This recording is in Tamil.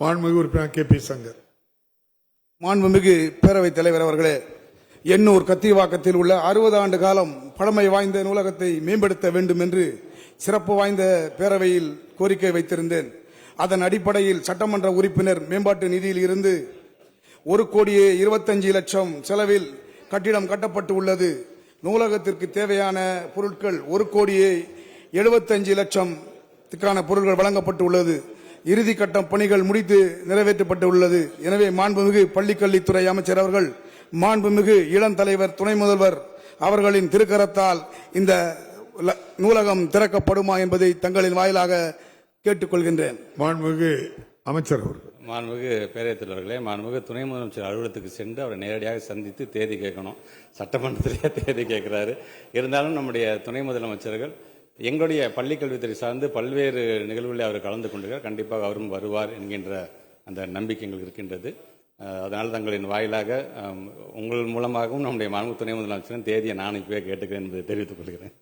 மாண்புமிகு உறுப்பினர் கே.பி. சங்கர். மாண்புமிகு பேரவைத் தலைவர் அவர்களே, எண்ணூர் கத்திவாக்கத்தில் உள்ள 60 ஆண்டு காலம் பழமை வாய்ந்த நூலகத்தை மேம்படுத்த வேண்டும் என்று சிறப்பு வாய்ந்த பேரவையில் கோரிக்கை வைத்திருந்தேன். அதன் அடிப்படையில் சட்டமன்ற உறுப்பினர் மேம்பாட்டு நிதியில் இருந்து 1,25,00,000 செலவில் கட்டிடம் கட்டப்பட்டு உள்ளது. நூலகத்திற்கு தேவையான பொருட்கள் 1,75,00,000 பொருட்கள் வழங்கப்பட்டு உள்ளது. இறுதி கட்ட பணிகள் முடித்து நிறைவேற்றப்பட்டு உள்ளது. எனவே மாண்புமிகு பள்ளிக்கல்வித்துறை அமைச்சர் அவர்கள், மாண்புமிகு இளம் தலைவர் துணை முதல்வர் அவர்களின் திருக்கரத்தால் இந்த நூலகம் திறக்கப்படுமா என்பதை தங்களின் வாயிலாக கேட்டுக்கொள்கின்றேன். மாண்புமிகு அமைச்சர் அவர்கள். மாண்புமிகு பேரவைத் தலைவர்களே, மாண்புமிகு துணை முதலமைச்சர் அலுவலகத்துக்கு சென்று அவரை நேரடியாக சந்தித்து தேதி கேட்கணும். சட்டமன்றத்திலேயே தேதி கேட்கிறாரு. இருந்தாலும் நம்முடைய துணை முதலமைச்சர்கள் எங்களுடைய பள்ளிக்கல்வித்துறை சார்ந்து பல்வேறு நிகழ்வுகளில் அவர் கலந்து கொண்டிருக்கிறார். கண்டிப்பாக அவரும் வருவார் என்கின்ற அந்த நம்பிக்கை எங்களுக்கு இருக்கின்றது. அதனால் தங்களின் வாயிலாக உங்கள் மூலமாகவும் நம்முடைய மாண்புமிகு துணை முதலமைச்சரின் தேதியை நான் இப்பவே கேட்டுக்கிறேன் என்பதை தெரிவித்துக் கொள்கிறேன்.